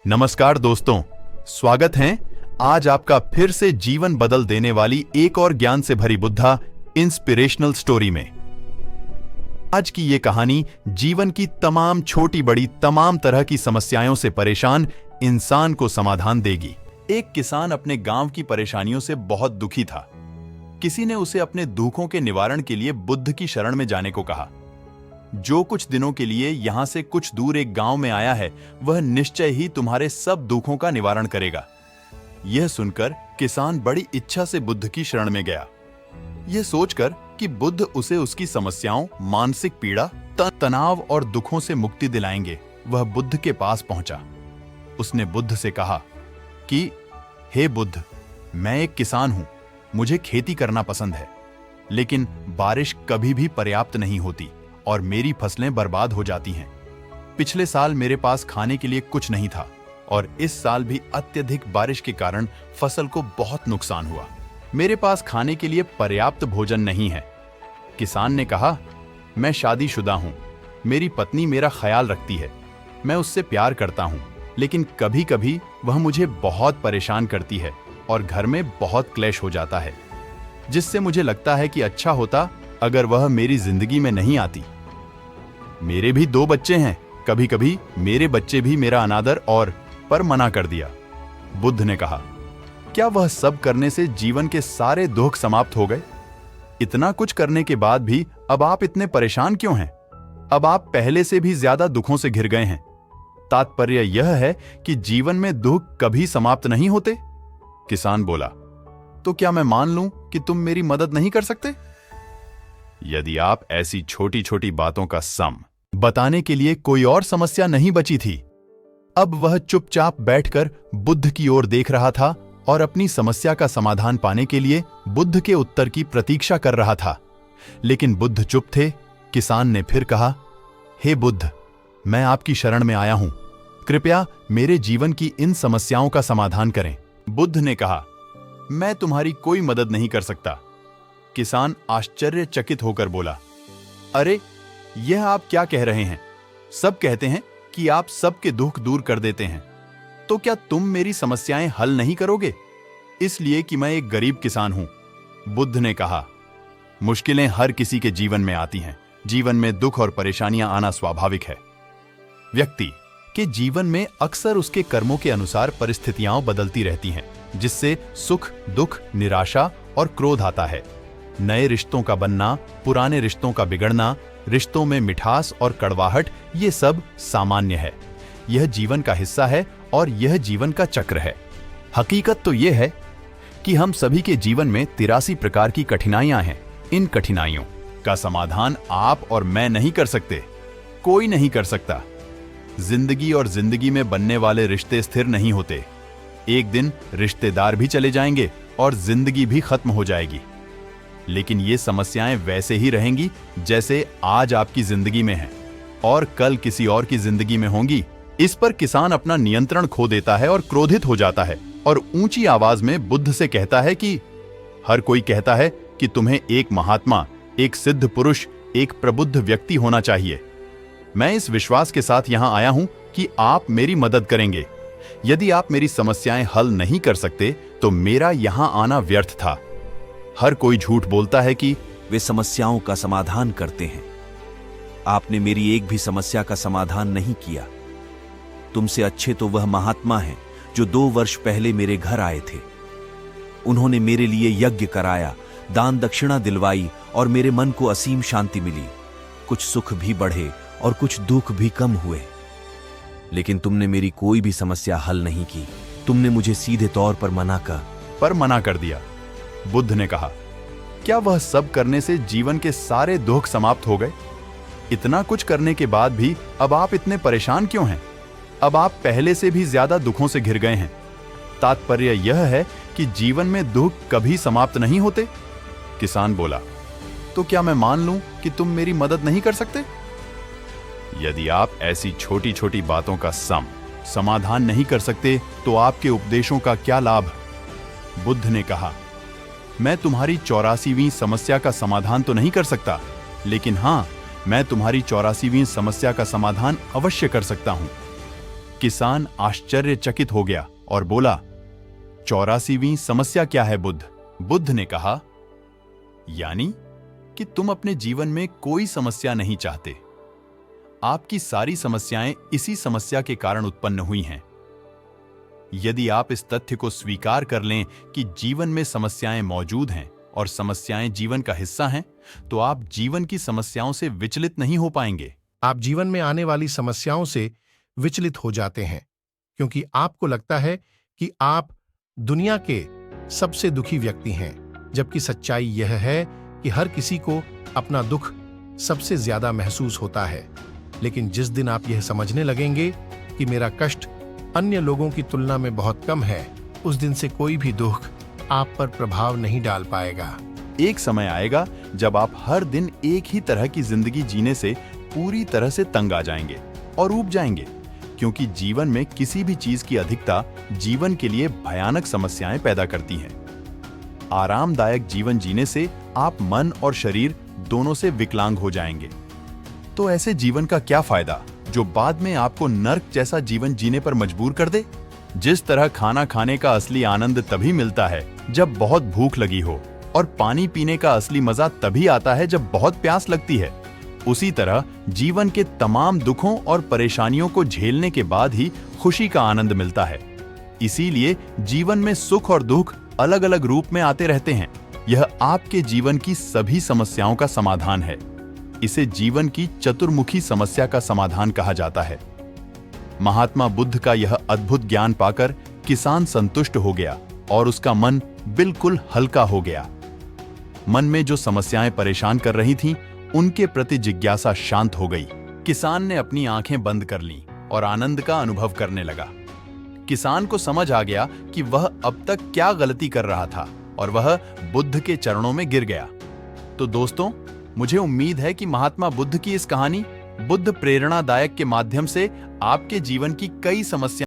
नमस्कार दोस्तों, स्वागत है आज आपका फिर से जीवन बदल देने वाली एक और ज्ञान से भरी बुद्धा इंस्पिरेशनल स्टोरी में। आज की ये कहानी जीवन की तमाम छोटी बड़ी तमाम तरह की समस्याओं से परेशान इंसान को समाधान देगी। एक किसान अपने गांव की परेशानियों से बहुत दुखी था। किसी ने उसे अपने दुखों के निवारण के लिए बुद्ध की शरण में जाने को कहा। जो कुछ दिनों के लिए यहां से कुछ दूर एक गांव में आया है, वह निश्चय ही तुम्हारे सब दुखों का निवारण करेगा। यह सुनकर किसान बड़ी इच्छा से बुद्ध की शरण में गया, यह सोचकर कि बुद्ध उसे उसकी समस्याओं, मानसिक पीड़ा, तनाव और दुखों से मुक्ति दिलाएंगे। वह बुद्ध के पास पहुंचा। उसने बुद्ध से कहा कि हे बुद्ध, मैं एक किसान हूं, मुझे खेती करना पसंद है, लेकिन बारिश कभी भी पर्याप्त नहीं होती और मेरी फसलें बर्बाद हो जाती हैं। पिछले साल मेरे पास खाने के लिए कुछ नहीं था और इस साल भी अत्यधिक बारिश के कारण फसल को बहुत नुकसान हुआ। मेरे पास खाने के लिए पर्याप्त भोजन नहीं है। किसान ने कहा, मैं शादीशुदा हूं, मेरी पत्नी मेरा ख्याल रखती है, मैं उससे प्यार करता हूं, लेकिन कभी कभी वह मुझे बहुत परेशान करती है और घर में बहुत क्लेश हो जाता है, जिससे मुझे लगता है कि अच्छा होता अगर वह मेरी जिंदगी में नहीं आती। मेरे भी 2 बच्चे हैं, कभी कभी मेरे बच्चे भी मेरा अनादर और पर मना कर दिया। बुद्ध ने कहा, क्या वह सब करने से जीवन के सारे दुख समाप्त हो गए? इतना कुछ करने के बाद भी अब आप इतने परेशान क्यों हैं? अब आप पहले से भी ज्यादा दुखों से घिर गए हैं। तात्पर्य यह है कि जीवन में दुख कभी समाप्त नहीं होते। किसान बोला, तो क्या मैं मान लूं कि तुम मेरी मदद नहीं कर सकते? यदि आप ऐसी छोटी छोटी बातों का सम बताने के लिए कोई और समस्या नहीं बची थी। अब वह चुपचाप बैठकर बुद्ध की ओर देख रहा था और अपनी समस्या का समाधान पाने के लिए बुद्ध के उत्तर की प्रतीक्षा कर रहा था। लेकिन बुद्ध चुप थे। किसान ने फिर कहा, हे बुद्ध, मैं आपकी शरण में आया हूं, कृपया मेरे जीवन की इन समस्याओं का समाधान करें। बुद्ध ने कहा, मैं तुम्हारी कोई मदद नहीं कर सकता। किसान आश्चर्यचकित होकर बोला, अरे यह आप क्या कह रहे हैं? सब कहते हैं कि आप सबके दुख दूर कर देते हैं, तो क्या तुम मेरी समस्याएं हल नहीं करोगे? इसलिए कि मैं एक गरीब किसान हूं। बुद्ध ने कहा, मुश्किलें हर किसी के जीवन में आती हैं। जीवन में दुख और परेशानियां आना स्वाभाविक है। व्यक्ति के जीवन में अक्सर उसके कर्मों के अनुसार परिस्थितियां बदलती रहती हैं, जिससे सुख, दुख, निराशा और क्रोध आता है। नए रिश्तों का बनना, पुराने रिश्तों का बिगड़ना, रिश्तों में मिठास और कड़वाहट, ये सब सामान्य है। यह जीवन का हिस्सा है और यह जीवन का चक्र है। हकीकत तो यह है कि हम सभी के जीवन में 83 प्रकार की कठिनाइयां हैं। इन कठिनाइयों का समाधान आप और मैं नहीं कर सकते, कोई नहीं कर सकता। जिंदगी और जिंदगी में बनने वाले रिश्ते स्थिर नहीं होते। एक दिन रिश्तेदार भी चले जाएंगे और जिंदगी भी खत्म हो जाएगी। लेकिन ये समस्याएं वैसे ही रहेंगी जैसे आज आपकी जिंदगी में हैं और कल किसी और की जिंदगी में होंगी। इस पर किसान अपना नियंत्रण खो देता है और क्रोधित हो जाता है और ऊंची आवाज में बुद्ध से कहता है कि हर कोई कहता है कि तुम्हें एक महात्मा, एक सिद्ध पुरुष, एक प्रबुद्ध व्यक्ति होना चाहिए। मैं इस विश्वास के साथ यहां आया हूं कि आप मेरी मदद करेंगे। यदि आप मेरी समस्याएं हल नहीं कर सकते तो मेरा यहां आना व्यर्थ था। हर कोई झूठ बोलता है कि वे समस्याओं का समाधान करते हैं। आपने मेरी एक भी समस्या का समाधान नहीं किया। तुमसे अच्छे तो वह महात्मा हैं जो 2 वर्ष पहले मेरे घर आए थे। उन्होंने मेरे लिए यज्ञ कराया, दान दक्षिणा दिलवाई और मेरे मन को असीम शांति मिली। कुछ सुख भी बढ़े और कुछ दुख भी कम हुए। लेकिन तुमने मेरी कोई भी समस्या हल नहीं की। तुमने मुझे सीधे तौर पर मना कर दिया। बुद्ध ने कहा, क्या वह सब करने से जीवन के सारे दुख समाप्त हो गए? इतना कुछ करने के बाद भी अब आप इतने परेशान क्यों हैं? अब आप पहले से भी ज्यादा दुखों से घिर गए हैं। तात्पर्य यह है कि जीवन में दुख कभी समाप्त नहीं होते। किसान बोला, तो क्या मैं मान लूं कि तुम मेरी मदद नहीं कर सकते? यदि आप ऐसी छोटी छोटी बातों का समाधान नहीं कर सकते तो आपके उपदेशों का क्या लाभ? बुद्ध ने कहा, मैं तुम्हारी 84वीं समस्या का समाधान तो नहीं कर सकता, लेकिन हां, मैं तुम्हारी 84वीं समस्या का समाधान अवश्य कर सकता हूं। किसान आश्चर्यचकित हो गया और बोला, 84वीं समस्या क्या है बुद्ध? बुद्ध ने कहा, यानी कि तुम अपने जीवन में कोई समस्या नहीं चाहते। आपकी सारी समस्याएं इसी समस्या के कारण उत्पन्न हुई हैं। यदि आप इस तथ्य को स्वीकार कर लें कि जीवन में समस्याएं मौजूद हैं और समस्याएं जीवन का हिस्सा हैं, तो आप जीवन की समस्याओं से विचलित नहीं हो पाएंगे। आप जीवन में आने वाली समस्याओं से विचलित हो जाते हैं क्योंकि आपको लगता है कि आप दुनिया के सबसे दुखी व्यक्ति हैं, जबकि सच्चाई यह है कि हर किसी को अपना दुख सबसे ज्यादा महसूस होता है। लेकिन जिस दिन आप यह समझने लगेंगे कि मेरा कष्ट अन्य लोगों की तुलना में बहुत कम है, उस दिन से कोई भी दुख आप पर प्रभाव नहीं डाल पाएगा। एक समय आएगा जब आप हर दिन एक ही तरह की जिंदगी जीने से पूरी तरह से तंग आ जाएंगे और ऊब जाएंगे, क्योंकि जीवन में किसी भी चीज की अधिकता जीवन के लिए भयानक समस्याएं पैदा करती हैं। आरामदायक जीवन जीने से आप मन और शरीर दोनों से विकलांग हो जाएंगे। तो ऐसे जीवन का क्या फायदा जो बाद में आपको नर्क जैसा जीवन जीने पर मजबूर कर दे? जिस तरह खाना खाने का असली आनंद तभी मिलता है जब बहुत भूख लगी हो, और पानी पीने का असली मजा तभी आता है जब बहुत प्यास लगती है, उसी तरह जीवन के तमाम दुखों और परेशानियों को झेलने के बाद ही खुशी का आनंद मिलता है। इसीलिए जीवन में सुख और दुख अलग अलग रूप में आते रहते हैं। यह आपके जीवन की सभी समस्याओं का समाधान है। इसे जीवन की चतुर्मुखी समस्या का समाधान कहा जाता है। महात्मा बुद्ध का यह अद्भुत ज्ञान पाकर किसान संतुष्ट हो गया और उसका मन बिल्कुल हल्का हो गया। मन में जो समस्याएं परेशान कर रही थीं, उनके प्रति जिज्ञासा शांत हो गई। किसान ने अपनी आंखें बंद कर लीं और आनंद का अनुभव करने लगा। किसान को समझ आ गया कि वह अब तक क्या गलती कर रहा था और वह बुद्ध के चरणों में गिर गया। तो दोस्तों, मुझे उम्मीद है कि महात्मा बुद्ध की इस कहानी बुद्ध प्रेरणादायक के माध्यम से आपके जीवन की कई समस्याएं